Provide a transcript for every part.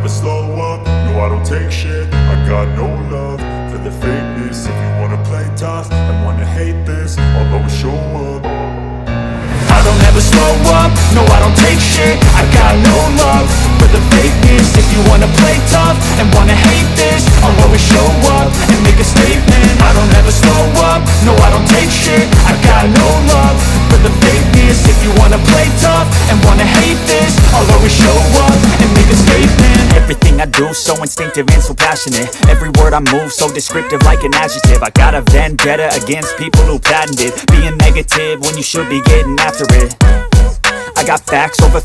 never slow up, no I don't take shit. I got no love for the fakeness. If you wanna play tough and wanna hate this, I'll always show up. I don't ever slow up, no I don't take shit. I got no love for the fakeness. If you wanna play tough and wanna hate this, I'll always show up and make a statement. I don't ever slow up, no I don't take shit. I got no love for the fakeness. If you wanna play tough and wanna hate this, I'll always show up and make a statement. Everything I do so instinctive and so passionate. Every word I move so descriptive like an adjective. I got a vendetta against people who patented being negative when you should be getting after it. I got facts over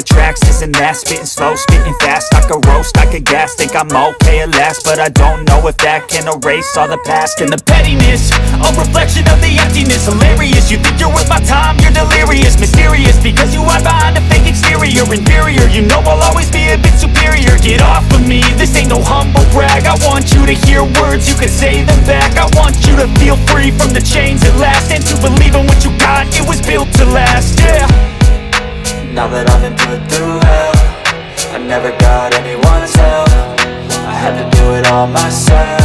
tracks, this and that. Spitting slow, spitting fast, I could roast, I could gas. Think I'm okay at last, but I don't know if that can erase all the past. And the pettiness, a reflection of the emptiness. Hilarious, you think you're worth my time, you're delirious. Mysterious, because you hide behind a fake exterior. Inferior, you know I'll always be a bit superior. Get off of me, this ain't no humble brag. I want you to hear words, you can say them back. I want you to feel free from the chains at last, and to believe in what you got, it was built to last, yeah. Now that I've been put through hell, I never got anyone's help. I had to do it all myself.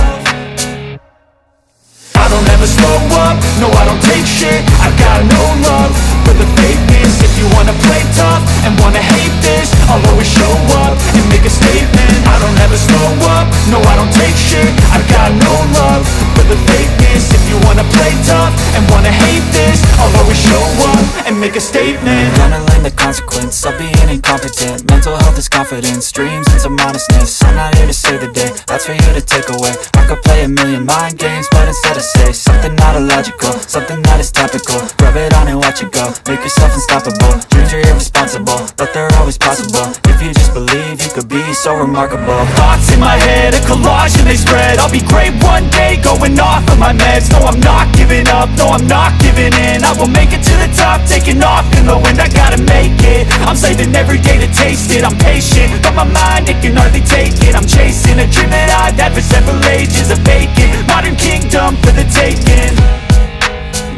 I don't ever slow up, no I don't take shit. I got no love for the fakeness. If you wanna play tough and wanna hate this, I'll always show up and make a statement. I don't ever slow up, no I don't take shit. I got no love for the fakeness. If you wanna play tough and wanna hate this, I'll always show up and make a statement. Gonna learn the consequence of being incompetent. Mental health is confidence, dreams and some honestness. I'm not here to save the day, that's for you to take away. I could play a million mind games, but instead I say something not illogical, something that is topical. Rub it on and watch it go, make yourself unstoppable. Dreams are irresponsible, but they're always possible. If you just believe, you could be so remarkable. Thoughts in my head, a collage and they spread. I'll be great one day, going off of my meds. No I'm not giving up, no I'm not giving in. I will make it to the top, taking off in the wind. I gotta make it, I'm saving every day to taste it. I'm patient, but my mind, it can hardly take it. I'm chasing a dream that I've had for several ages. A vacant, modern kingdom for the taking.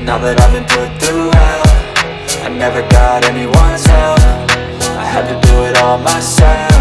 Now that I've been put through hell, I never got anyone's help. I had to do it all myself.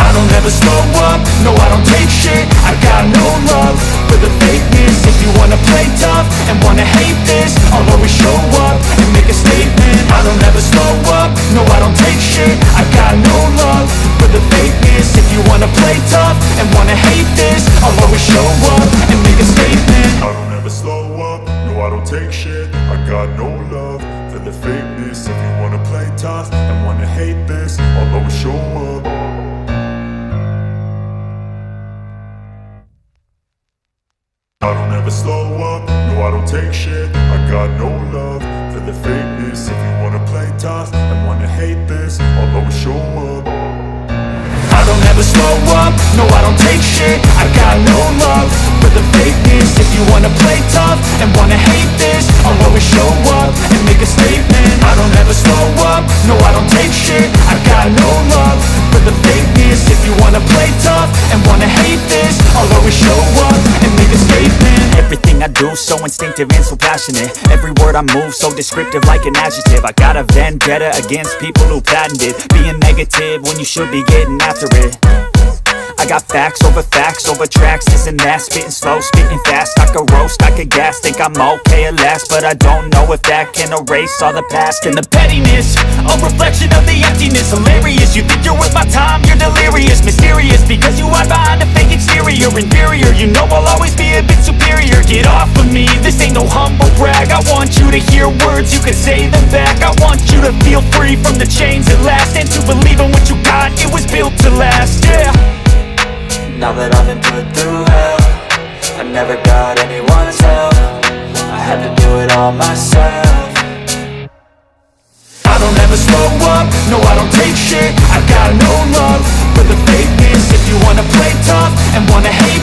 I don't ever slow up, no I don't take shit. I got no love for the fakeness. If you wanna play tough and wanna hate this, I'll always show up and make a statement. I don't ever slow up, no I don't take shit. I got no love for the fakeness. If you wanna play tough and wanna hate this, I'll always show up and make a statement. I don't ever slow up, no I don't take shit. I got no love for the fakeness. If you wanna play tough and wanna hate this, I'll always show up. I don't ever slow up, no I don't take shit. I got no love for the fakeness. If you wanna play tough and wanna hate this, I'll always show up. I don't ever slow up, no I don't take shit. I got no love for the fakeness. If you wanna play tough and wanna hate this, I'll always show up and make a statement. I don't ever slow up, no I don't take shit. I got no love for the fakeness. If you wanna play tough and wanna hate this, I'll always show up and make a statement. Everything I do so instinctive and so passionate. Every word I move so descriptive like an adjective. I got a vendetta against people who patented being negative when you should be getting after it. I got facts over tracks, this and that. Spitting slow, spitting fast, I could roast, I could gas. Think I'm okay at last, but I don't know if that can erase all the past. And the pettiness, a reflection of the emptiness. Hilarious, you think you're worth my time, you're delirious. Mysterious, because you hide behind a fake exterior. Inferior, you know I'll always be a bit superior. Get off of me, this ain't no humble brag. I want you to hear words, you can say them back. I want you to feel free from the chains at last, and to believe in what you got, it was built to last, yeah. Now that I've been put through hell, I never got anyone's help. I had to do it all myself. I don't ever slow up, no I don't take shit. I got no love for the fakeness. If you wanna play tough and wanna hate